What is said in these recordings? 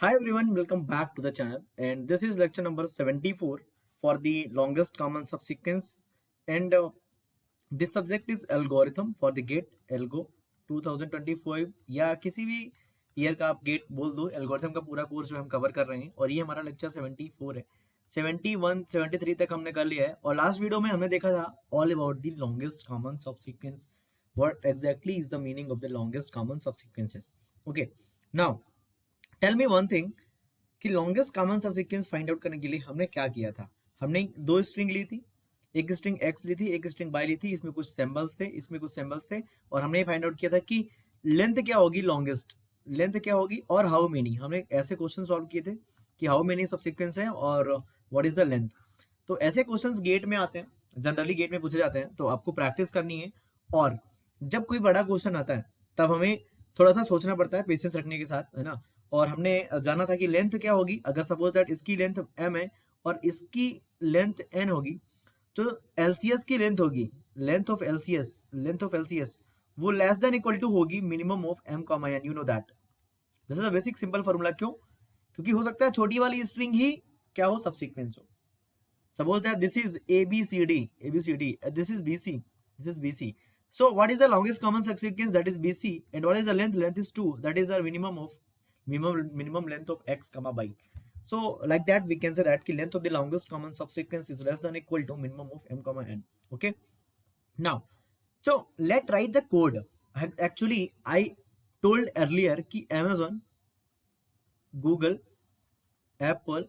Hi everyone, welcome back to the channel, and this is lecture number 74 for the longest common subsequence, and this subject is algorithm for the GATE Algo 2025 या किसी भी year का आप gate बोल दो। Algorithm का पूरा course जो हम कवर कर रहे हैं और ये हमारा लेक्चर 74 है। 71 73 तक हमने कर लिया है और लास्ट वीडियो में हमने देखा था all about the longest common subsequence, what exactly is the meaning of the longest common subsequences. Okay, now tell me one thing कि longest common subsequence find out करने के लिए हमने क्या किया था। हमने दो स्ट्रिंग ली थी, एक स्ट्रिंग एक्स ली थी, एक स्ट्रिंग बाई ली थी। इसमें कुछ सिंबल्स थे, इसमें कुछ सिंबल्स थे, और हमने ये फाइंड आउट किया था कि लेंथ क्या होगी, लॉन्गेस्ट लेंथ क्या होगी और हाउ मेनी। हमने ऐसे क्वेश्चन सॉल्व किए थे कि हाउ मेनी सब सीक्वेंस है और व्हाट इज द लेंथ। तो ऐसे क्वेश्चंस गेट में आते हैं, जनरली गेट में पूछे जाते हैं, तो आपको प्रैक्टिस करनी है। और जब कोई बड़ा क्वेश्चन आता है तब हमें थोड़ा सा सोचना पड़ता है पेशेंस रखने के साथ, है ना। और हमने जाना था कि लेंथ क्या होगी। अगर सपोज दैट इसकी लेंथ m है और इसकी लेंथ n होगी, तो LCS की लेंथ होगी, लेंथ ऑफ LCS वो लेस देन इक्वल टू होगी minimum of m comma n। You know that this is a basic simple formula. क्यों? क्योंकि हो सकता है छोटी वाली स्ट्रिंग ही क्या हो, सब सीक्वेंस हो। Suppose that this is ABCD, this is BC, this is BC. So what is the longest common subsequence? That is BC. And what is the length? Length is 2. That is the minimum length of x comma y. So like that we can say that the length of the longest common subsequence is less than equal to minimum of m comma n. Okay. Now, so let's write the code. Actually, I told earlier कि Amazon, Google, Apple,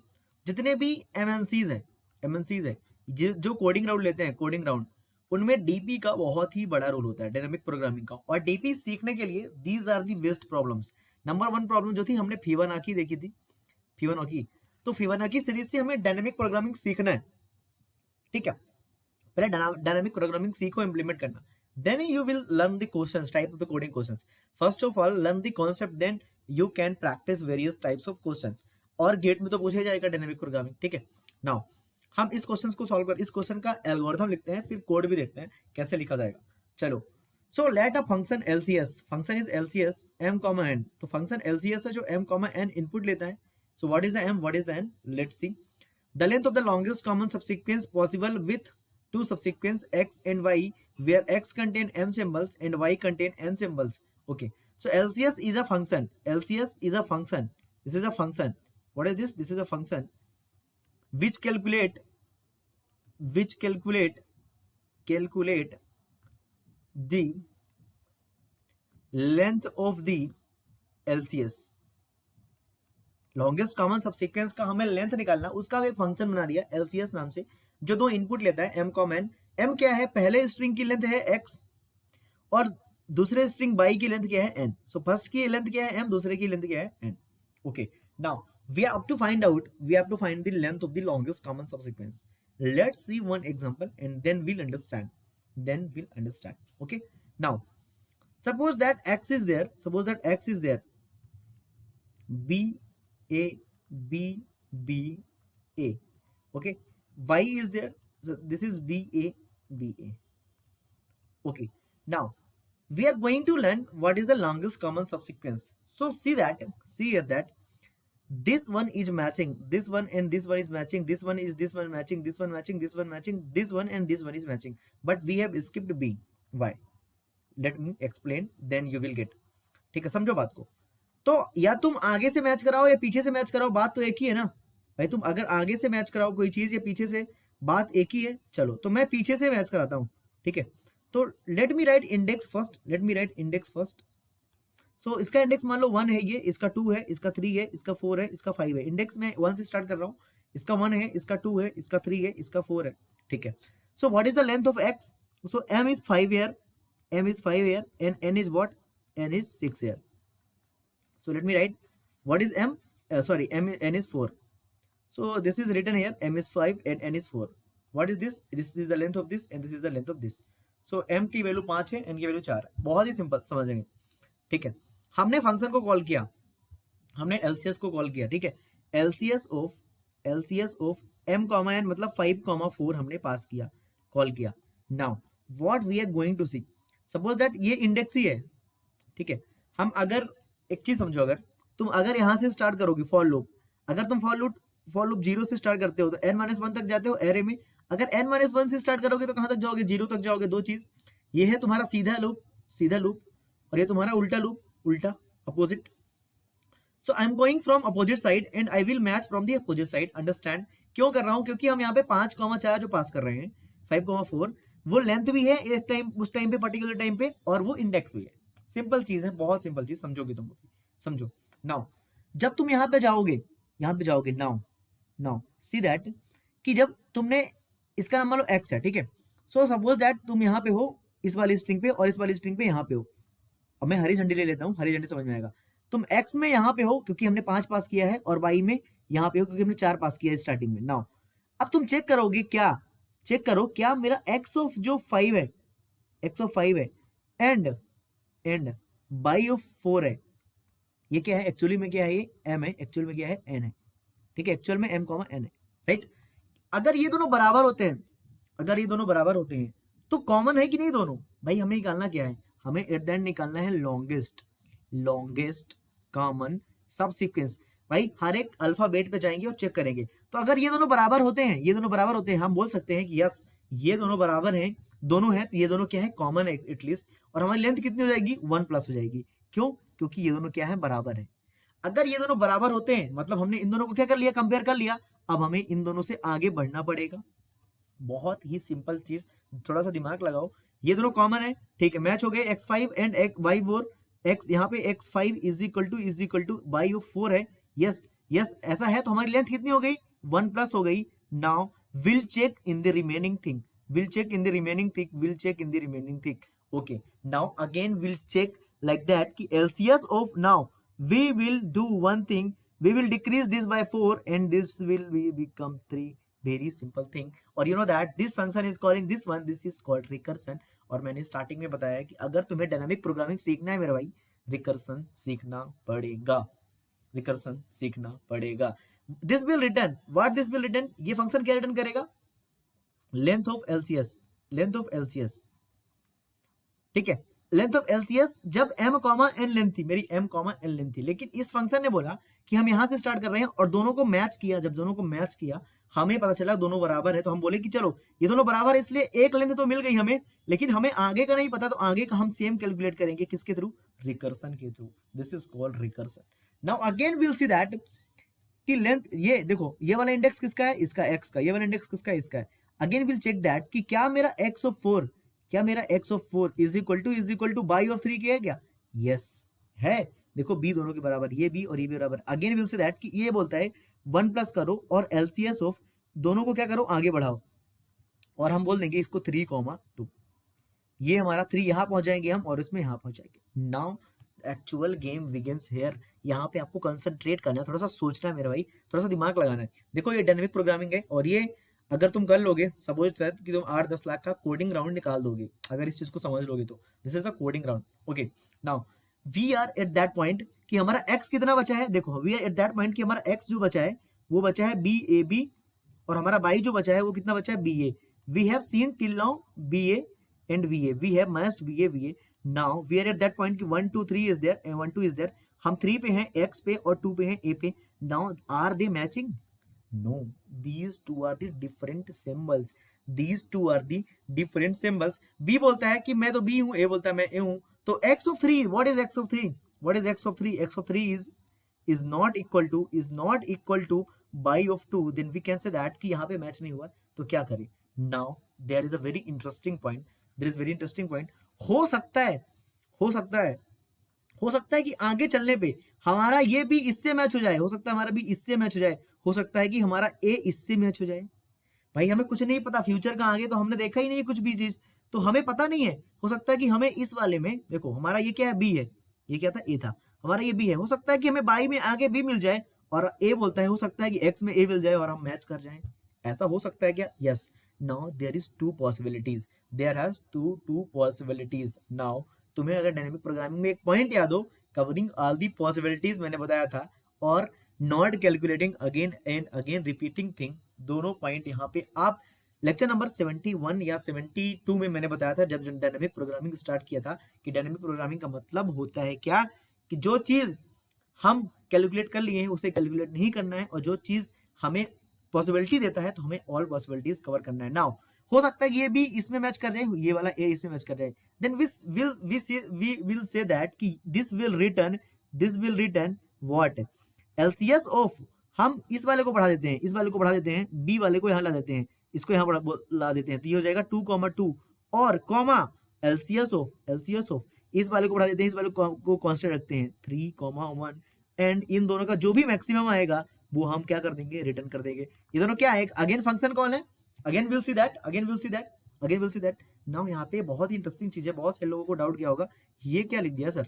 जितने भी MNCs है जो coding round लेते हैं, coding round, उनमें DP का बहुत ही बड़ा रोल होता है, डायनामिक प्रोग्रामिंग का। और डीपी सीखने के लिए these are the best problems. Number one problem जो थी हमने फिबोनाची देखी थी, फिबोनाची। तो फिबोनाची सीरीज से हमें डायनामिक प्रोग्रामिंग सीखना है, ठीक है। पहले डायनामिक प्रोग्रामिंग सीखो, इंप्लीमेंट करना, then you will learn the questions, type of the coding questions. First of all learn the concept, then you can practice various types of questions. और गेट में तो पूछा जाएगा डायनामिक प्रोग्रामिंग, ठीक है। Now हम इस क्वेश्चन को सॉल्व कर, इस क्वेश्चन का एल्गोरिथम लिखते हैं, फिर कोड भी देखते हैं कैसे लिखा जाएगा। चलो, so let a function LCS, function is LCS m comma n। तो फंक्शन LCS है जो m कॉमा n इनपुट लेता है। So what is the m, what is the n, let's see. The length of the longest common subsequence possible with two subsequence x and y, where x contain m symbols and y contain n symbols. Okay, so LCS is a function. LCS is a function. This is a function. What is this? This is a function which calculate the length of the LCS, longest common subsequence का हमें length निकालना, उसका एक function बना दिया LCS नाम से, जो दो इनपुट लेता है m कॉम n। m क्या है, पहले स्ट्रिंग की लेंथ है x और दूसरे स्ट्रिंग y की लेंथ क्या है n। सो फर्स्ट की लेंथ क्या है m, दूसरे की लेंथ क्या है n। Okay, now we have to find the length of the longest common subsequence. Let's see one example and then we'll understand. Okay, now suppose that x is there, b a b b a, okay, y is there, so this is b a b a। Okay, now we are going to learn what is the longest common subsequence. So see here that this one is matching this one and this one is matching, this one is this one matching, this one matching, this one matching, this one and this one is matching, but we have skipped b। why? Let me explain, then you will get। ठीक है, समझो बात को। तो या तुम आगे से मैच कराओ या पीछे से मैच कराओ, बात तो एक ही है ना भाई। तुम अगर आगे से मैच कराओ कोई चीज या पीछे से, बात एक ही है। चलो, तो मैं पीछे से मैच कराता हूं, ठीक है। तो let me write index first. So इसका इंडेक्स मान लो 1 है, ये इसका 2 है, इसका 3 है, इसका 4 है, इसका 5 है। इंडेक्स में 1 से स्टार्ट कर रहा हूं। इसका 1 है, इसका 2 है, इसका 3 है, इसका 4 है, ठीक है। So what is the length of x? So m is 5 here, and n is what? N is 6 here। So let me write what is m, n is 4। so this is written here, m is 5 and n is 4। what is this? This is the length of this and this is the length of this। so m की value 5 है, n की value 4 है। बहुत ही simple, समझेंगे, ठीक है। हमने function को कॉल किया, हमने LCS को कॉल किया, ठीक है। LCS of m comma n मतलब 5 कॉमा 4 हमने पास किया, कॉल किया। Now what we are going to see, suppose that ये इंडेक्स ही है, ठीक है। हम अगर एक चीज समझो, अगर तुम अगर यहाँ से स्टार्ट करोगे फॉर लूप, अगर तुम फॉर लूप 0 से स्टार्ट करते हो तो n-1 तक जाते हो एरे में, अगर n-1 से स्टार्ट करोगे तो कहां तक जाओगे, 0 तक जाओगे। दो चीज, ये है तुम्हारा सीधा लूप और ये तुम्हारा उल्टा लूप, उल्टा opposite. So I am going from opposite side and I will match from the opposite side. Understand क्यों कर रहा हूं, क्योंकि हम यहाँ पे 5,4 जो पास कर रहे हैं, 5,4 वो लेंथ भी है एक टाइम, उस टाइम पे पर्टिकुलर टाइम पे, और वो इंडेक्स भी है। सिंपल चीज है, बहुत सिंपल चीज, समझोगे तुम, समझो। नाउ जब तुम यहाँ पे जाओगे नाउ सी दैट कि जब तुमने इसका नाम मान लो x है, ठीक है। सो सपोज दैट तुम यहाँ पे हो इस वाली स्ट्रिंग पे और इस वाली स्ट्रिंग पे यहाँ पे हो। अब मैं हरी झंडी ले लेता हूँ, हरी झंडी समझ में आएगा। तुम x में यहाँ पे हो क्योंकि हमने 5 पास किया है, और y में यहाँ पे हो क्योंकि हमने 4 पास किया है स्टार्टिंग में। नाउ अब तुम चेक करोगे, चेक करो क्या मेरा x ऑफ जो 5 है, x ऑफ 5 है एंड y ऑफ 4 है, ये क्या है एक्चुअली में, क्या है ये m है, एक्चुअल में क्या है n है, ठीक है। एक्चुअल में m, n है, राइट। अगर ये दोनों बराबर होते हैं तो कॉमन है कि नहीं दोनों, भाई हमें निकालना क्या है, हमें एट द एंड निकालना है लॉन्गेस्ट कॉमन सब सीक्वेंस। भाई हर एक अल्फाबेट पे जाएंगे और चेक करेंगे, तो अगर ये दोनों बराबर होते हैं, हम बोल सकते हैं कि यस ये दोनों बराबर हैं, दोनों हैं, तो ये दोनों क्या है कॉमन है एटलीस्ट, और हमारी लेंथ कितनी हो जाएगी 1+ हो जाएगी। क्यों, क्योंकि ये दोनों क्या है बराबर है। अगर ये दोनों बराबर होते हैं मतलब हमने इन दोनों को क्या कर लिया, कंपेयर कर लिया, अब हमें इन दोनों से आगे बढ़ना पड़ेगा। बहुत ही सिंपल चीज, थोड़ा सा दिमाग लगाओ। ये दोनों कॉमन है, ठीक है, मैच हो गए x5 एंड y4, x यहाँ पे x5 is equal to y4 है, यस ऐसा है, तो हमारी लेंथ कितनी हो गई 1+ हो गई। Now will check in the remaining thing, okay. Now again will check like that कि LCS of now we will do one thing, we will decrease this by 4 and this will become 3, very simple thing। और you know that this function is calling this one, this is called recursion। और मैंने starting में बताया कि अगर तुम्हें dynamic programming सीखना है मेरे भाई, रिकर्सन सीखना पड़ेगा। दिस विल रिटर्न, ये फंक्शन क्या रिटर्न करेगा, लेंथ ऑफ LCS, ठीक है। लेंथ ऑफ LCS जब m, n लेंथ थी, मेरी m, n लेंथ थी, लेकिन इस फंक्शन ने बोला कि हम यहां से स्टार्ट कर रहे हैं और दोनों को मैच किया। जब दोनों को मैच किया हमें पता चला दोनों बराबर है, तो हम बोले कि चलो ये दोनों बराबर है, इसलिए एक लेंथ तो मिल गई हमें, लेकिन हमें आगे का नहीं पता, तो आगे का हम सेम कैलकुलेट करेंगे किसके थ्रू, रिकर्सन के through. This is called recursion. Now again will see that कि लेंथ, ये देखो ये वाला इंडेक्स किसका है, इसका x का, ये वाला इंडेक्स किसका है, इसका है। अगेन विल चेक दैट कि क्या मेरा x of 4 is equal two by of 3 क्या है, क्या यस है। देखो b दोनों के बराबर, ये b और ये भी बराबर। अगेन विल से दैट कि ये बोलता है 1+ करो और LCS ऑफ दोनों को क्या करो, आगे बढ़ाओ, और हम बोल देंगे इसको 3,2। ये हमारा 3 यहां पहुंच जाएंगे हम, और इसमें यहां पहुंच जाएंगे। Now actual game begins here. यहाँ पे आपको कंसंट्रेट करना है, थोड़ा सा सोचना है मेरे भाई, थोड़ा सा दिमाग लगाना है। देखो ये डायनामिक प्रोग्रामिंग है, और ये अगर तुम कर लोगे, सपोज दैट कि तुम 8-10 लाख का कोडिंग राउंड निकाल दोगे अगर इस चीज को समझ लोगे तो। This is a coding round, okay. Now we are at that point कि हमारा x कितना बचा है, देखो we are at that point कि हमारा x जो बचा है वो बचा है BAB, और हमारा y जो बचा है वो कितना बचा है BA। We have seen till now BA and VA, we have matched BA। Now we are at that point कि 1 2 3 is there and 1 2 is there. हम 3 पे हैं x पे और 2 पे हैं a पे। Now are they matching, no, these two are the different symbols, b बोलता है कि मैं तो b हूं, a बोलता है मैं a हूं, तो x of 3, what is x of 3, x of 3 is not equal to by of 2, then we can say that कि यहाँ पे मैच नहीं हुआ, तो क्या करें। now there is a very interesting point, हो सकता है कि आगे चलने पे हमारा ये भी इससे मैच हो जाए, हो सकता है हमारा भी इससे मैच हो जाए, हो सकता है कि हमारा ए इससे मैच हो जाए। भाई हमें कुछ नहीं पता फ्यूचर का, आगे तो हमने देखा ही नहीं कुछ भी चीज, तो हमें पता नहीं है। हो सकता है कि हमें इस वाले में, देखो हमारा ये क्या है बी है, ये क्या था ए था, हमारा ये बी है, हो सकता है कि हमें बाई में आगे बी मिल जाए, और ए बोलता है हो सकता है कि एक्स में ए मिल जाए और हम मैच कर जाए। ऐसा हो सकता है क्या, yes. Now there is two possibilities, there has two possibilities. Now तुम्हें अगर डायनामिक प्रोग्रामिंग में एक पॉइंट याद हो, कवरिंग ऑल दी पॉसिबिलिटीज मैंने बताया था, और not calculating again and again repeating thing, दोनों पॉइंट यहाँ पे आप लेक्चर नंबर 71 या 72 में मैंने बताया था, जब डायनामिक प्रोग्रामिंग स्टार्ट किया था, कि डायनामिक प्रोग्रामिंग का मतलब होता है क्या, कि जो चीज हम कैलकुलेट कर लिए हैं उसे कैलकुलेट नहीं करना है, और जो चीज हमें पॉसिबिलिटी देता है तो हमें ऑल पॉसिबिलिटीज कवर करना है। नाउ हो सकता है कि ये भी इसमें मैच कर जाए, ये वाला ए इसमें मैच कर जाए, then we will say that कि this will return what, LCS of, हम इस वाले को बढ़ा देते हैं, इस वाले को बढ़ा देते हैं, बी वाले को यहाँ ला देते हैं, इसको यहाँ ला देते हैं, तो ये हो जाएगा 2,2 और कॉमा एलसीएस ऑफ इस वाले को बढ़ा देते हैं, इस वाले को कांस्टेंट रखते हैं 3,1 एंड इन दोनों का जो भी मैक्सिमम आएगा वो हम क्या कर देंगे, रिटर्न कर देंगे। ये दोनों क्या है, अगेन फंक्शन कौन है, again will see that. Now यहाँ पे बहुत ही इंटरेस्टिंग चीज है, बहुत से लोगों को डाउट किया होगा ये क्या लिख दिया सर,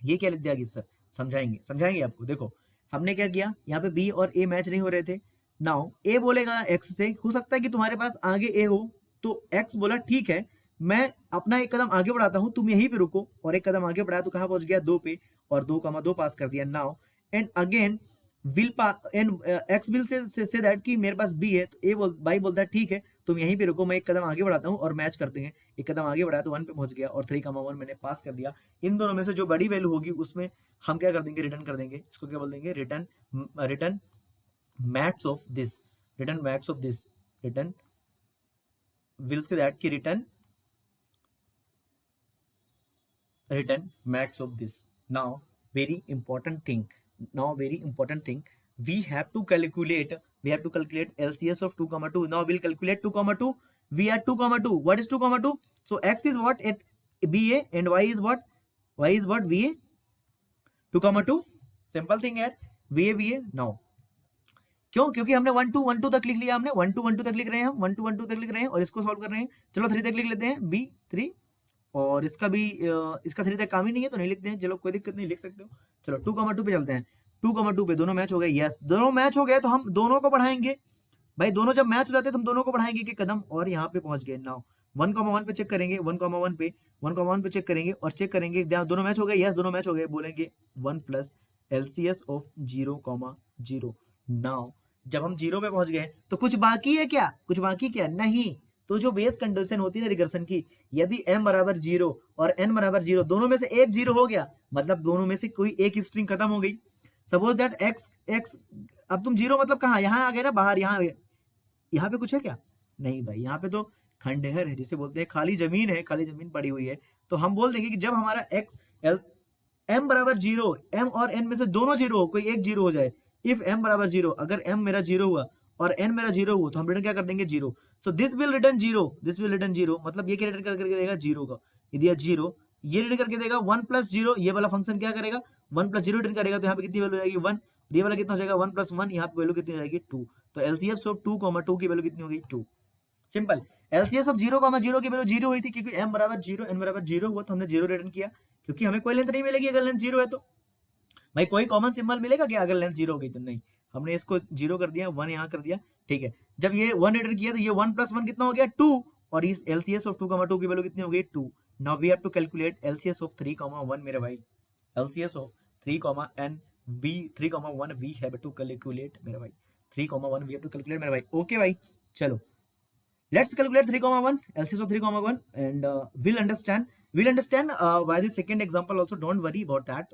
ये क्या लिख दिया सर, समझाएंगे आपको। देखो हमने क्या किया, यहाँ पे बी और ए मैच नहीं हो रहे थे। नाउ ए बोलेगा एक्स से, हो सकता है कि तुम्हारे पास आगे ए हो, तो एक्स बोला ठीक है मैं अपना एक कदम आगे बढ़ाता हूं, तुम यहीं पे रुको, और एक कदम आगे बढ़ाया तो कहां पहुंच गया, 2 पे, और 2,2 पास कर दिया। Now and again x will say that कि मेरे पास बी है, तो ए बाई बोलता है ठीक है तुम यहीं पे रुको, मैं एक कदम आगे बढ़ाता हूँ और मैच करते हैं। एक कदम आगे बढ़ाया तो 1 पे पहुंच गया, और 3,1 मैंने पास कर दिया। इन दोनों में से जो बड़ी वैल्यू होगी उसमें हम क्या कर देंगे, रिटर्न कर देंगे। इसको क्या बोल देंगे, return max of this, return will say that कि return max of this. Now very important thing, we have to calculate LCS of 2,2. Now we'll calculate 2,2. We are 2,2. What is 2,2? So x is what at BA and y is what VA. 2,2 simple thing है, VA। Now क्यों, क्योंकि हमने 1 2 1 2 तक लिख लिया, हमने 1 2 1 2 तक लिख रहे हैं, हम 1 2 1 2 तक लिख रहे हैं और इसको सॉल्व कर रहे हैं। चलो 3 तक लिख लेते हैं, B 3, और इसका भी इसका 3 तक काम ही नहीं है तो नहीं लिखते हैं, चलो कोई दिक्कत नहीं, लिख सकते हो। चलो 2,2 पे चलते हैं, 2,2 पे दोनों मैच हो गए, यस दोनों मैच हो गए, तो हम दोनों को बढ़ाएंगे भाई, दोनों जब मैच हो जाते हैं तो हम दोनों को बढ़ाएंगे कि कदम, और यहाँ पे पहुंच गए। नाउ 1,1 पे चेक करेंगे, 1,1 पे चेक करेंगे और चेक करेंगे दोनों मैच हो गए, यस दोनों मैच हो गए, बोलेंगे 1 प्लस LCS ऑफ 0,0। नाउ जब हम 0 पे पहुंच गए तो कुछ बाकी है क्या, नहीं, तो जो बेस कंडीशन होती है ना रिकर्सन की, यदि m बराबर 0 और n बराबर 0 दोनों में से एक 0 हो गया, मतलब दोनों में से कोई एक स्ट्रिंग खत्म हो गई। सपोज दैट x, अब तुम 0 मतलब कहाँ, यहाँ आ गए ना बाहर, यहाँ पे कुछ है क्या, नहीं भाई, यहाँ पे तो खंडहर है, जिसे बोलते हैं खाली जमीन पड़ी हुई है। तो हम बोल देंगे कि जब हमारा m बराबर 0, m और n में से दोनों 0 हो, कोई एक 0 हो जाए, इफ m बराबर 0, अगर m मेरा 0 हुआ और n मेरा 0 हुआ तो हम रिटर्न क्या कर देंगे, 0। सो दिस विल रिटर्न 0, मतलब ये क्या रिटर्न करके देगा, 0 का, ये दिया 0, ये रिटर्न करके देगा 1 प्लस 0, ये वाला फंक्शन क्या करेगा, 1 प्लस 0 रिटर्न करेगा, तो यहाँ पे कितनी वैल्यू जाएगी 1, ये वाला कितना हो जाएगा 1 प्लस 1, यहाँ पे वैल्यू कितनी हो जाएगी 2। तो LCS ऑफ 2,2 की वैल्यू कितनी हो गई 2। सिंपल, LCS ऑफ 0,0 की वैल्यू 0 हुई थी, क्योंकि m बराबर 0 n बराबर 0 हुआ तो हमने 0 रिटर्न किया, क्योंकि हमें कोई लेंथ नहीं मिलेगी अगर लेंथ 0 है तो। भाई कोई कॉमन सिंबल मिलेगा क्या अगर लेंथ 0 हो गई तो, नहीं, हमने इसको 0 कर दिया, 1 यहाँ कर दिया, ठीक है। जब ये 1 रिटर्न किया तो ये 1 प्लस 1 कितना हो गया 2, और इस LCS ऑफ 2,2 की वैल्यू कितनी हो गई 2। Now we have to calculate LCS of 3,1 मेरे भाई, LCS of 3,1 we have to calculate मेरे भाई, 3,1 वी हैव टू कैलकुलेट मेरे भाई। ओके भाई, चलो let's calculate 3,1 LCS of 3,1 and we'll understand by the second example also. Don't worry about that,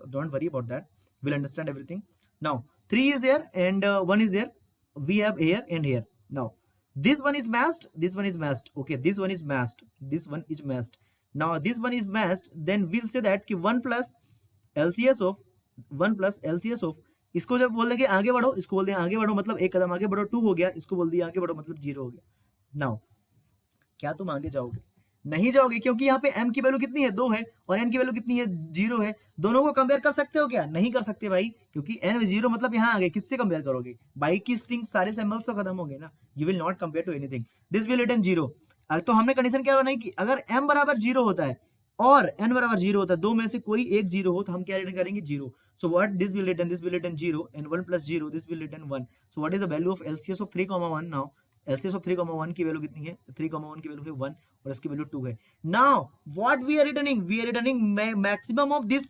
we'll understand everything. Now 3 is there and 1 is there, we have here and here. Now this one is matched, okay, this one is matched, now this one is matched, then we'll say that कि 1 plus LCS of इसको जब बोल देंगे आगे बढ़ो, इसको बोल देंगे आगे बढ़ो मतलब एक कदम आगे बढ़ो 2 हो गया, इसको बोल दिया आगे बढ़ो मतलब 0 हो गया। नाउ क्या तुम आगे जाओगे, नहीं जाओगे, क्योंकि यहाँ पे m की वैल्यू कितनी है 2 है और n की वैल्यू कितनी है 0 है, दोनों को कंपेयर कर सकते हो क्या, नहीं कर सकते भाई, क्योंकि n 0 मतलब यहाँ आ गए, किससे कंपेयर करोगे, बाई की स्ट्रिंग सारे सिंबल्स तो खत्म हो गए ना, you will not compare to anything, this will return 0। तो हमने कंडीशन क्या बनाई कि अगर m बराबर 0 होता है और n बराबर 0 होता है, दो में से कोई एक 0 हो तो हम क्या रिटर्न करेंगे 0। So what this will return 0 and 1 plus 0 this will return 1। So what is the value of LCS of 3,1 now, LCS of 3,1 की वैल्यू कितनी है, 3,1 की वैल्यू है 1 और इसकी वैल्यू 2 है। Now what we are returning maximum of this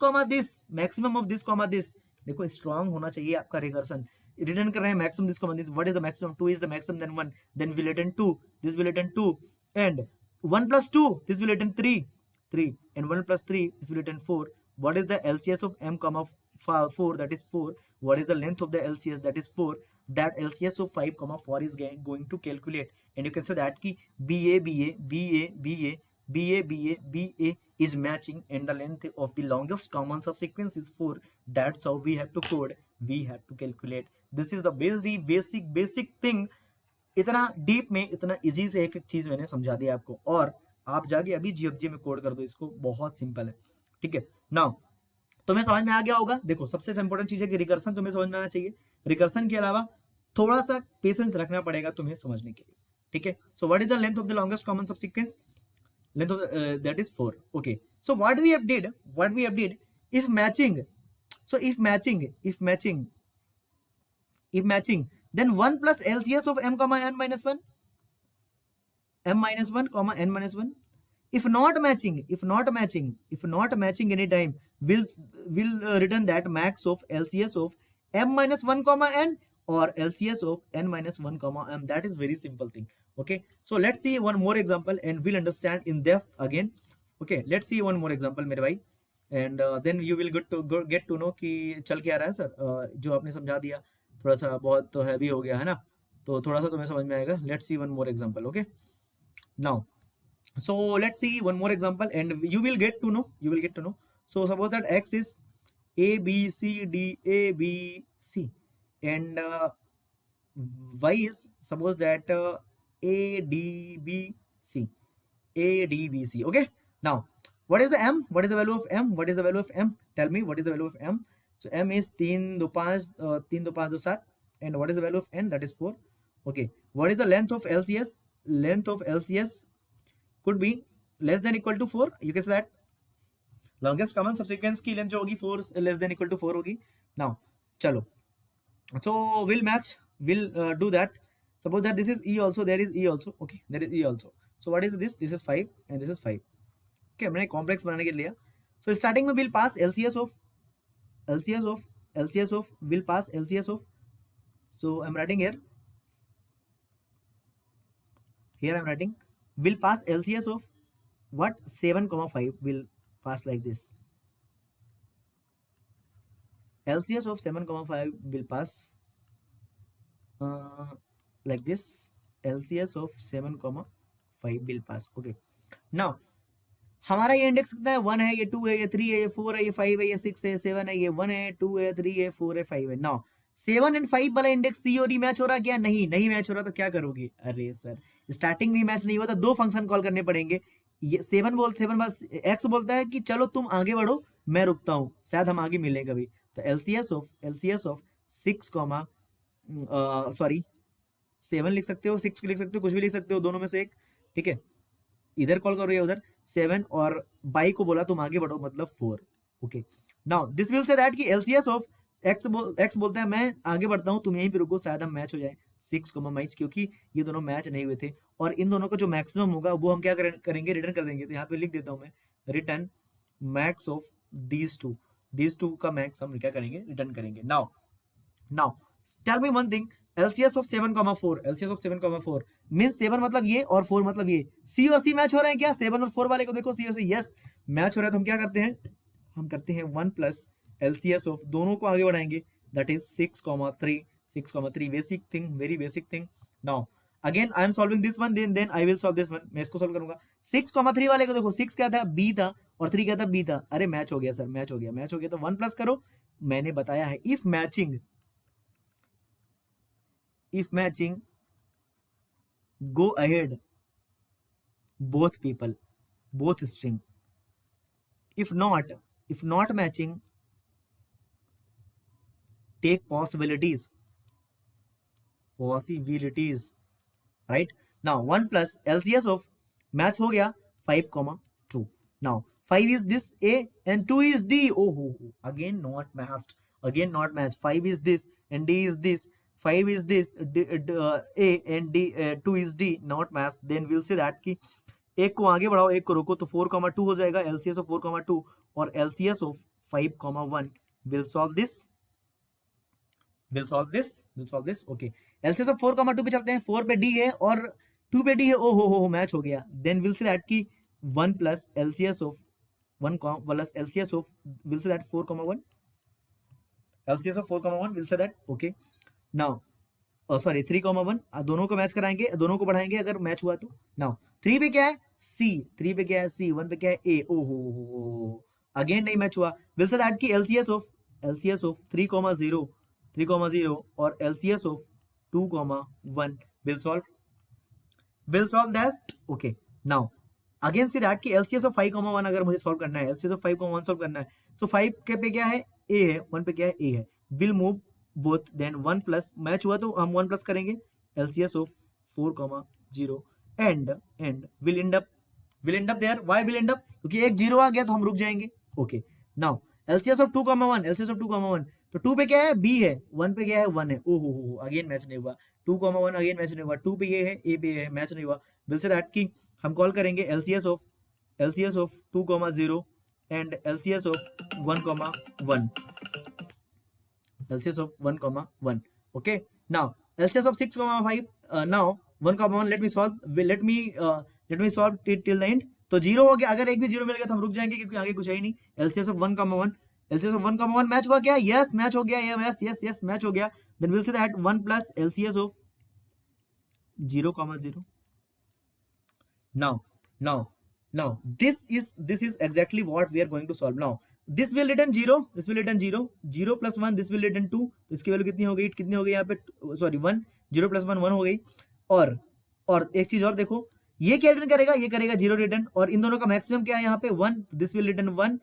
comma this, देखो strong होना चाहिए आपका रिकर्सन, रिटर्न कर रहे हैं maximum this comma this, what is the maximum, 2 is the maximum, then 1, then will return 2, this will return 2 and 1 plus 2 this will return 3 and 1 plus 3 this will return 4। What is the LCS of m, 4, that is 4. What is the length of the LCS? That is 4. That LCS of 5 comma 4 is going to calculate, and you can say that ki BA is matching, and the length of the longest common subsequence is 4. That's how we have to code, we have to calculate. This is the basic thing. इतना deep में, इतना easy से एक एक चीज मैंने समझा दिया आपको, और आप जाके अभी जीएफजी में कोड कर दो इसको, बहुत सिंपल है, ठीक है। नाउ तुम्हें समझ में आ गया होगा। देखो सबसे इंपॉर्टेंट चीज है कि रिकर्सन तुम्हें समझ में आना चाहिए, रिकर्सन के अलावा थोड़ा सा पेशेंस रखना पड़ेगा तुम्हें समझने के लिए, ठीक है। So what is the length of the longest common subsequence? Length of that is 4। Okay, so what we have did if matching, so if matching then 1 plus LCS of m comma n minus 1, m minus 1 comma n minus 1. If not matching any time, will return that max of LCS of m minus 1 comma n or LCS of n minus 1 comma m. That is very simple thing. Okay, so let's see one more example and we'll understand in depth again. Okay, let's see one more example मेरे भाई, and then you will get to know कि चल क्या रहा है sir. जो आपने समझा दिया थोड़ा सा बहुत तो हैवी हो गया है ना, तो थोड़ा सा तुम्हें समझ में आएगा। Let's see one more example. Okay, now so let's see one more example and you will get to know. So suppose that x is a b c d a b c and y is suppose that a d b c okay, now what is the m, what is the value of m, tell me what is the value of m. So m is 3 2 5 3 2 5 2 7, and what is the value of n? That is 4. Okay, what is the length of LCS? Length of LCS could be less than equal to 4. You can say that longest common subsequence की length जो होगी 4 less than equal to 4 होगी। Now चलो, so we'll match, we'll do that. Suppose that this is E also, there is E also. Okay, there is E also. So what is this? This is 5 and this is 5. Okay, मैंने complex बनाने के लिए। So starting में we'll pass LCS of will pass LCS of, so I'm writing here I'm writing will pass LCS of what? 7,5 will pass like this. LCS of 7,5 will pass like this. LCS of 7,5 will pass. Okay, now हमारा ये index कितना है? 1 है, ये 2 है, ये 3 है, ये 4 है, ये 5 है, ये 6 है, 7 है, ये 1 है, 2 है, 3 है, 4 है, 5 है। नाउ 7 एंड 5 वाला इंडेक्स सी और ई मैच हो रहा है क्या? नहीं मैच हो रहा, तो क्या करोगे? अरे सर स्टार्टिंग में मैच नहीं हुआ तो दो फंक्शन कॉल करने पड़ेंगे। ये 7 एक्स बोलता है कि चलो तुम आगे बढ़ो, मैं रुकता हूँ, शायद हम आगे मिलें कभी। तो LCS ऑफ 6 सॉरी 7 लिख सकते हो, 6 लिख सकते हो, कुछ भी लिख सकते हो, दोनों में से एक, ठीक है। इधर कॉल करो या उधर 7, और बाई को बोला तुम आगे बढ़ो, मतलब 4। Okay, now this will say that कि LCS ऑफ एक्स बोलता है मैं आगे बढ़ता हूं, तुम यहीं पे रुको, शायद हम मैच हो जाए 6, मैच, क्योंकि ये दोनों मैच नहीं हुए थे, और इन दोनों का जो मैक्सिमम होगा वो हम क्या करेंगे? रिटर्न कर देंगे। तो यहाँ पे लिख देता हूं मैं, return max of these two का मैक्स हम क्या करेंगे? रिटर्न करेंगे। Now tell me one thing, LCS of 7,4 means 7 मतलब ये और 4 मतलब ये, सी और सी मैच हो रहे हैं क्या? 7 और 4 वाले को देखो, सी और सी यस मैच हो रहा है। तो हम क्या करते हैं? हम करते हैं 1 प्लस LCS ऑफ, दोनों को आगे बढ़ाएंगे, that is 6,3 basic thing, very basic thing. Now again I am solving this one, then I will solve this one. मैं इसको सॉल्व करूंगा। 6,3 वाले को देखो, 6 क्या था? बी था, और 3 क्या था? बी था। अरे मैच हो गया सर, मैच हो गया। तो 1 प्लस करो, मैंने बताया है if matching go ahead both people, both string. If not matching, take possibilities, right? Now 1 plus LCS of match हो गया 5,2. now 5 is this A and 2 is D. Oh, again not matched, 5 is this and D is this, 5 is this, A and D, 2 is D, not match. Then we'll say that कि एक को आगे बढ़ाओ, एक को रोको, तो 4,2 हो जाएगा। LCS of 4,2 और LCS of 5,1 will solve this. Okay, LCS of 4,2 पे चलते हैं। 4 पे D है और 2 पे D है। ओ हो मैच हो गया। Then we'll say that कि 1 plus LCS of 1 plus LCS of, we'll say that 4,1 LCS of 4,1 will say that okay now sorry 3,1 दोनों को मैच कराएंगे, दोनों को बढ़ाएंगे अगर मैच हुआ तो। नाउ 3 पे क्या है C, 3 पे क्या है C, 1 पे क्या है A, ओहो अगेन नहीं मैच हुआ। विल से दैट की LCS ऑफ 3,0 और LCS of 2,1 will solve that okay now again see that कि LCS of 5,1 अगर मुझे सॉल्व करना है, LCS of 5,1 सॉल्व करना है, so 5 के पे क्या है A है, 1 पे क्या है A है, will move both then 1 plus match हुआ तो हम 1 प्लस करेंगे LCS of 4,0 and will end up there, why will end up क्योंकि एक 0 आ गया तो हम रुक जाएंगे। okay now LCS of 2,1 तो 2 पे क्या है B है, 1 पे क्या है 1 है, ओहो अगेन मैच नहीं हुआ, 2,1 अगेन मैच नहीं हुआ, 2 पे ये है A पे ये है, मैच नहीं हुआ। विल से दैट की हम कॉल करेंगे LCS of 2,0 and LCS of 1,1 LCS of 1,1 okay now LCS of 6,5 now 1,1 let me solve till the end तो 0 हो गया, अगर एक भी 0 मिल गया तो हम रुक जाएंगे क्योंकि आगे कुछ है ही नहीं। LCS of 1,1 मैच हुआ क्या, यस मैच हो गया, यस मैच हो गया। Then will say that 1 plus LCS of 0,0 now this is exactly what we are going to solve now। this will return 0 0 plus 1 this will return 2 तो इसकी value कितनी हो गई यहाँ पे सॉरी 1 0 plus 1 1 हो गई। और एक चीज और देखो, ये क्या रिटर्न करेगा, ये करेगा 0 रिटर्न, और इन दोनों का मैक्सिमम क्या है यहाँ पे 1, दिस विल रिटर्न 1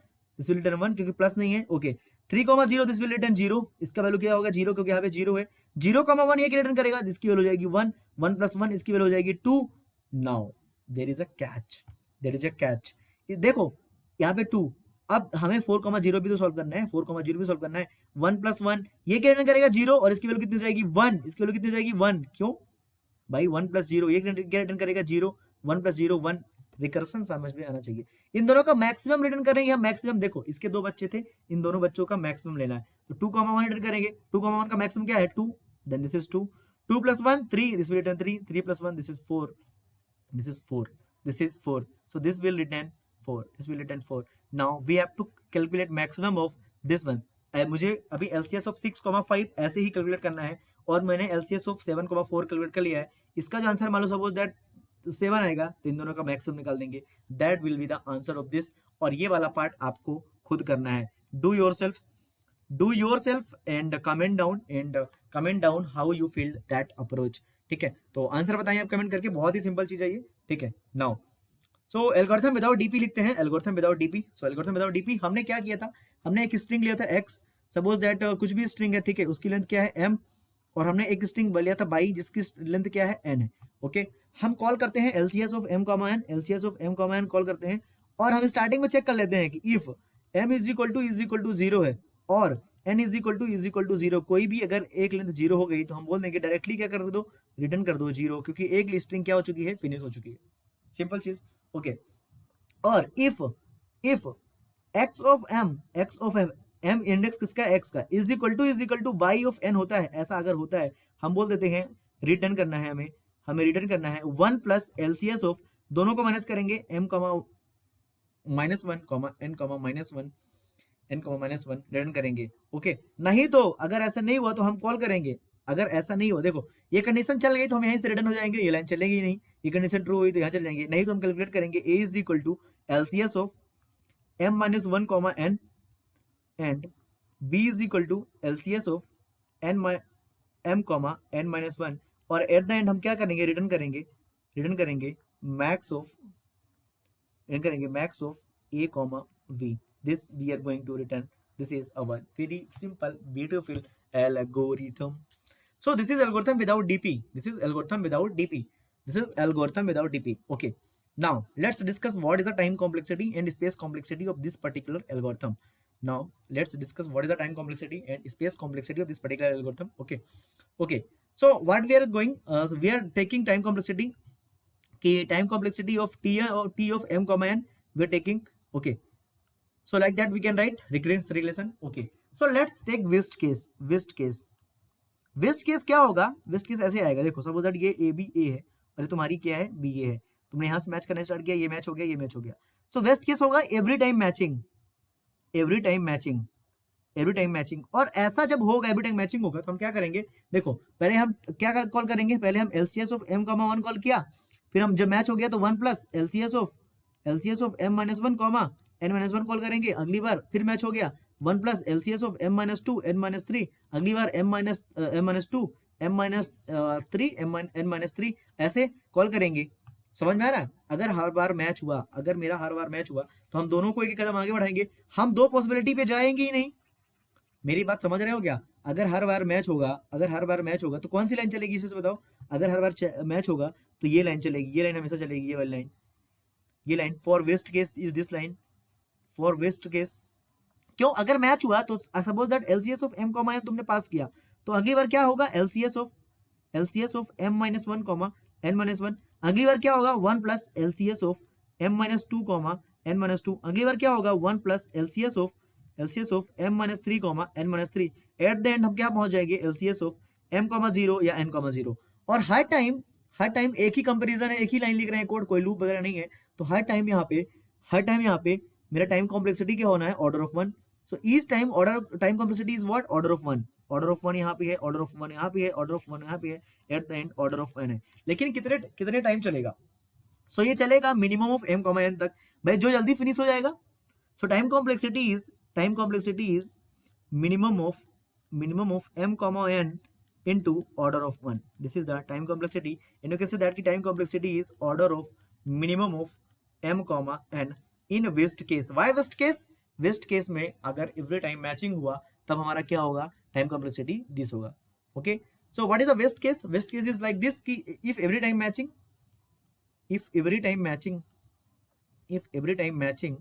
क्योंकि प्लस नहीं है। ओके 3,0 दिस विल रिटर्न 0, इसका वैल्यू क्या होगा 0 क्योंकि यहाँ पे 0 है। 0,1 ये रिटर्न करेगा, इसकी वैल्यू हो जाएगी 1, 1 plus 1 इसकी वैल्यू हो जाएगी 2। Now there is a catch, देखो यहाँ पे 2, अब हमें 4,0 भी तो सॉल्व करना है, 4,0 भी सॉल्व करना है। 1 plus 1 ये क्या रिटर्न करेगा 0, और इसकी वैल्यू कितनी हो जाएगी 1, इसकी वैल्यू कितनी हो जाएगी 1, क्यों भाई 1 plus 0 ये क्या रिटर्न करेगा 0, 1 plus 0 1, रिकर्सन समझ में आना चाहिए। इन दोनों का मैक्सिमम रिटर्न करेंगे हम, मैक्सिमम देखो इसके 2 बच्चे थे, इन दोनों बच्चों का मैक्सिमम लेना है, तो 2,1 रिटर्न करेंगे, 2,1 का मैक्सिमम क्या है 2, then this is 2, 2 plus 1 3, this will return 3, 3 plus 1 this is 4, this is 4 so this will return 4, now we have to calculate maximum of this one। मुझे अभी LCS of 6,5 ऐसे ही कैलकुलेट करना है, और मैंने LCS of 7,4 कैलकुलेट कर लिया है। इसका जो आंसर मान लो सपोज दैट 7 आएगा तो इन दोनों का मैक्सिमम निकाल देंगे, that will be the answer of this. और ये वाला पार्ट आपको खुद करना है, do yourself and comment down how you feel that approach. ठीक है, तो आंसर बताइए आप कमेंट करके, बहुत ही सिंपल चीज है ये। ठीक है, now so algorithm without DP लिखते हैं, एल्गोरिथम विदाउट डीपी। सो एल्गोरिथम विदाउट डीपी हमने क्या किया था, हमने एक स्ट्रिंग लिया था x, सपोज दैट कुछ भी स्ट्रिंग है, ठीक है, उसकी लेंथ क्या है m, और हमने एक स्ट्रिंग लिया था बाई जिसकी लेंथ क्या है n है। ओके, हम कॉल करते हैं LCS of m, LCS of m call करते हैं, और हम स्टार्टिंग में चेक कर लेते हैं कि if m is equal to 0 है और n इज इक्वल टू 0, कोई भी अगर एक लेंथ 0 हो गई तो हम बोल देंगे डायरेक्टली क्या कर दो, रिटर्न कर दो 0, क्योंकि एक स्ट्रिंग क्या हो चुकी है, फिनिश हो चुकी है, सिंपल चीज। ओके, और if x of m index किसका x का is equal two by of n होता है, ऐसा अगर होता है हम बोल देते हैं रिटर्न करना है, हमें रिटर्न करना है 1 प्लस LCS ऑफ, दोनों को माइनस करेंगे m, -1, n-1 रिटर्न करेंगे। ओके, नहीं तो अगर ऐसा नहीं हुआ तो हम कॉल करेंगे, अगर ऐसा नहीं हुआ, देखो ये कंडीशन चल गई तो हम यहीं से रिटर्न हो जाएंगे, ये लाइन चलेगी नहीं, ये कंडीशन ट्रू हुई तो यहाँ चल जाएंगे, नहीं तो हम कैलकुलेट करेंगे a is equal to LCS of m-1, n and b is equal to LCS of m-n-1, और एट द एंड हम क्या करेंगे, रिटर्न करेंगे max of a, v, this we are going to return, this is our very simple beautiful algorithm। so this is algorithm without dp, okay, now let's discuss what is the time complexity and space complexity of this particular algorithm। okay, so what we are going, so we are taking time complexity of t of m, n we are taking। okay, so like that we can write recurrence relation। okay, so let's take West case क्या होगा, West case ऐसे आएगा, देखो suppose that ये a b a है और ये तुम्हारी क्या है b a है, तुमने यहाँ से मैच करना स्टार्ट किया, ये मैच हो गया, सो West case होगा every time matching every time matching. और ऐसा जब होगा एवरी टाइम मैचिंग होगा तो हम क्या करेंगे, देखो पहले हम क्या कॉल करेंगे, पहले हम LCS of m comma 1 call किया, फिर हम जब मैच हो गया तो 1 plus LCS of m minus 1 comma n minus 1 call करेंगे अगली बार, फिर मैच हो गया 1 plus LCS of m minus 2 n minus 3, अगली बार m minus 2 m minus 3 n minus 3, ऐसे कॉल करेंगे। समझ में आ रहा है? अगर हर बार मैच हुआ, अगर मेरा हर बार मैच हुआ तो हम दोनों को एक कदम आगे बढ़ाएंगे, हम दो पॉसिबिलिटी पे जाएंगे ही नहीं। मेरी बात समझ रहे हो क्या? अगर हर बार मैच होगा, अगर हर बार मैच होगा तो कौन सी लाइन चलेगी इसे बताओ? अगर हर बार मैच होगा तो ये लाइन चलेगी, ये लाइन हमेशा चलेगी, ये वाली लाइन, ये line. For worst case is this line, for worst case. क्यों? अगर मैच हुआ तो suppose that LCS of m comma n तुमने पास किया, तो अगली बार क्या होगा, LCS of m minus 1 comma n minus 1, अगली बार क्या होगा 1 plus LCS of m minus 2 comma n minus 2, अगली बार क्या होगा 1 plus LCS of m minus 3 comma n minus 3। At the end हम क्या पहुंच जाएंगे, LCS ऑफ m कॉमा 0 या n कॉमा 0। और हर टाइम एक ही कंपेरिजन है, एक ही लाइन लिख रहे हैं, कोड कोई लूप वगैरह नहीं है, तो हर टाइम यहाँ पे मेरा टाइम कॉम्प्लेक्सिटी क्या होना है, order of 1। So each time order time complexity is what, order of 1। Order of 1 यहाँ पे है, ऑर्डर ऑफ 1 यहाँ पे है, ऑर्डर ऑफ 1 यहाँ पे है, at the end order of n है। लेकिन कितने टाइम चलेगा? सो ये चलेगा minimum of m comma n तक, भाई जो जल्दी फिनिश हो जाएगा। सो time complexity is minimum of m comma n into order of 1. This is the time complexity, and you can say that ki time complexity is order of minimum of m comma n in west case. Why west case? west case में अगर every time matching हुआ तब हमारा क्या होगा, time complexity this होगा। okay, so what is the west case? west case is like this कि if every time matching,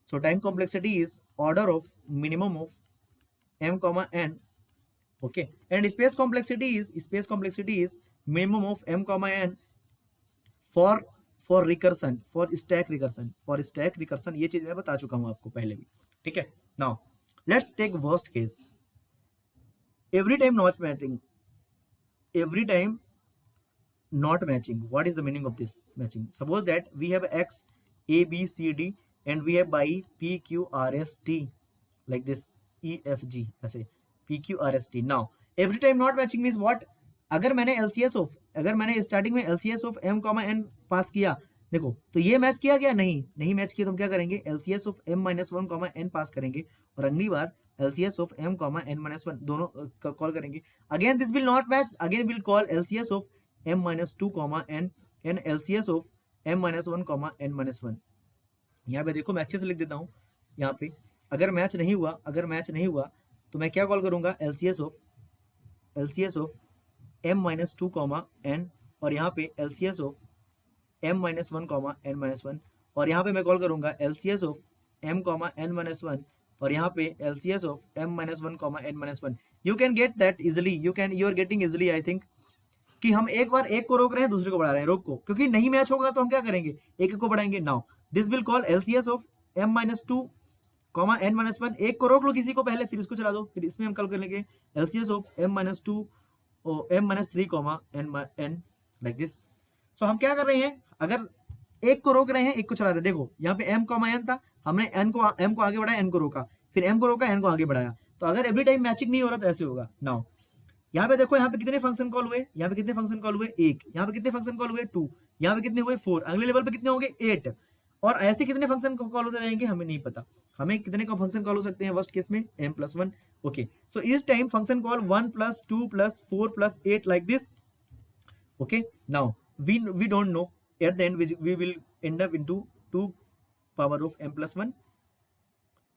so time complexity is order of minimum of m comma n, okay, and space complexity is minimum of m comma n for recursion, for stack recursion। ये चीज मैं बता चुका हूं आपको पहले भी, ठीक है। Now let's take worst case, every time not matching। what is the meaning of this matching? Suppose that we have x a b c d and we have y p q r s t like this, e f g ऐसे p q r s t। now every time not matching means what? अगर मैंने starting में LCS of m comma n पास किया, देखो तो ये match किया गया, नहीं मैच किया, तो हम क्या करेंगे, LCS of m minus 1 comma n पास करेंगे, और अगली बार LCS of m comma n minus 1 दोनों कॉल करेंगे। Again this will not match, again will call LCS of m minus 2 comma n and LCS of m minus 1 comma n minus 1। यहाँ पे देखो मैं अच्छे से लिख देता हूँ, यहाँ पे अगर मैच नहीं हुआ तो मैं क्या कॉल करूंगा, LCS of m minus 2 comma n, और यहाँ पे LCS of m minus 1 comma n minus 1, और यहाँ पे मैं कॉल करूंगा LCS of m comma n minus 1, और यहाँ पे LCS of m minus 1 comma n minus 1। You can get that easily, you are getting easily I think, कि हम एक बार एक को रोक रहे हैं, दूसरे को बढ़ा रहे हैं, रोक को, क्योंकि नहीं मैच होगा तो हम क्या करेंगे, एक को बढ़ाएंगे। Now this will call LCS of m minus 2 comma n minus 1, एक को रोक लो किसी को पहले, फिर इसको चला दो, फिर इसमें हम कल कर लेंगे LCS of m minus 2 m minus 3 comma n like this. So हम क्या कर रहे हैं, अगर एक को रोक रहे हैं, एक को चला रहे हैं, देखो यहाँ पे m कॉमा n था, हमने m को आगे बढ़ाया, n को रोका, फिर m को रोका, n को आगे बढ़ाया, तो अगर एवरी टाइम मैचिंग नहीं हो रहा तो ऐसे होगा। नाउ यहाँ पे देखो, यहाँ पे कितने फंक्शन कॉल हुए, एक, यहाँ पे कितने फंक्शन कॉल हुए 2, यहाँ पे कितने हुए 4, अगले लेवल पे कितने होंगे 8, और ऐसे कितने फंक्शन कॉल होते रहेंगे हमें नहीं पता, हमें कितने का फंक्शन कॉल हो सकते हैं वर्स्ट केस में m+1। ओके, सो इस time function call 1 + 2 + 4 + 8 like this. Okay, now we don't know, at the end we will end up into 2 power of m+1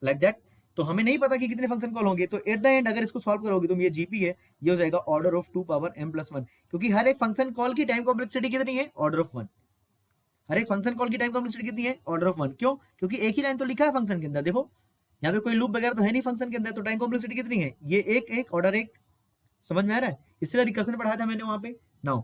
like that। तो हमें नहीं पता कि कितने फंक्शन कॉल होंगे, तो एट द एंड अगर इसको सॉल्व करोगे तो ये जीपी है, ये हो जाएगा ऑर्डर ऑफ 2 पावर m+1, क्योंकि हर एक फंक्शन कॉल की टाइम कॉम्प्लेक्सिटी कितनी है, ऑर्डर ऑफ 1। हर एक फंक्शन कॉल की टाइम कॉम्प्लेक्सिटी कितनी है, ऑर्डर ऑफ 1। क्यों? क्योंकि एक ही लाइन तो लिखा है फंक्शन के अंदर, देखो यहाँ पे कोई लूप वगैरह तो है नहीं फंक्शन के अंदर, तो टाइम कॉम्प्लेक्सिटी कितनी है, ये एक ऑर्डर 1। समझ में आ रहा है? इसलिए रिकर्सन पढ़ाया था मैंने वहां पे। नाउ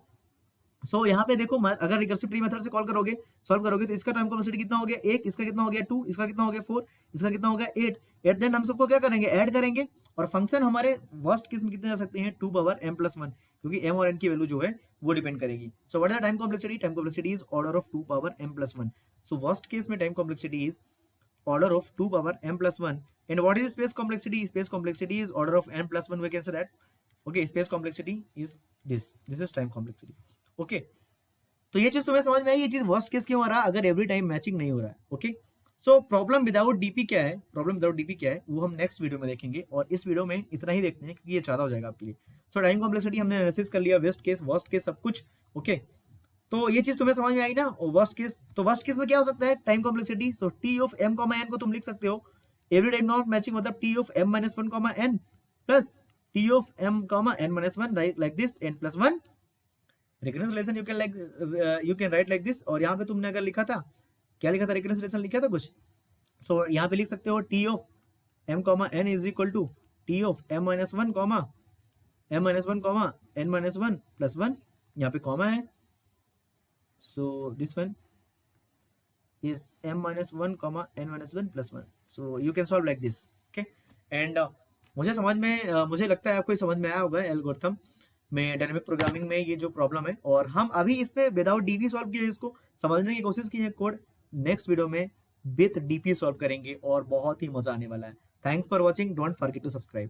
सो यहाँ पे देखो, अगर रिकर्सिव ट्री मेथड से सॉल्व करोगे तो इसका टाइम कॉम्प्लेक्सिटी कितना हो गया 1, इसका कितना हो गया 2, इसका कितना हो गया 4, इसका कितना हो गया 8। एट द एंड हम सबको क्या करेंगे, ऐड करेंगे, और फंक्शन हमारे वर्स्ट केस में कितने जा सकते हैं 2 पावर m+1, क्योंकि m और n की वैल्यू जो है वो डिपेंड करेगी। So what is the time complexity? Time complexity is order of 2 power m+1। So worst case में time complexity is order of 2 power m+1, And what is space complexity? Space complexity is order of n plus 1, we can say that. Okay, space complexity is this is time complexity. Okay, तो ये चीज तुम्हें समझ में आई, ये चीज worst case क्यों आ रहा है अगर एवरी टाइम मैचिंग नहीं हो रहा है. Okay, so problem without DP क्या है, प्रॉब्लम विदाउट डीपी क्या है वो हम नेक्स्ट वीडियो में देखेंगे, और इस वीडियो में इतना ही देखते हैं क्योंकि ये ज्यादा हो जाएगा आपके लिए. सो टाइम कॉम्प्लेक्सिटी हमने एनालिसिस कर लिया, वेस्ट केस वर्स्ट केस सब कुछ. ओके, तो ये चीज तुम्हें समझ में आई ना. वर्स्ट केस, तो वर्स्ट केस में क्या हो सकता है, time complexity. So T of M comma N को तुम लिख सकते हो एवरी टाइम नॉट मैचिंग, मतलब T of M minus one comma N plus T of M comma N minus one, like this, N plus one. Recurrence relation you can write like this. और यहाँ पे तुमने अगर लिखा था, क्या लिखा था, रिकरेंस रिलेशन लिखा था कुछ. सो यहाँ पे लिख सकते हो T of M comma N is equal to T of M minus one comma M minus one comma N minus one plus one. यहाँ पे कॉमा है, so this one is m minus 1 comma n minus 1 plus 1. so you can solve like this. okay, and मुझे समझ में मुझे लगता है आपको समझ में आया होगा एल्गोरिथम में, डायनेमिक प्रोग्रामिंग में ये जो प्रॉब्लम है, और हम अभी इस पे विदाउट डीपी सॉल्व किए, इसको समझने की कोशिश की है कोड. नेक्स्ट वीडियो में विथ डीपी सॉल्व करेंगे और बहुत ही मजा आने वाला है. Thanks for watching, don't forget to subscribe.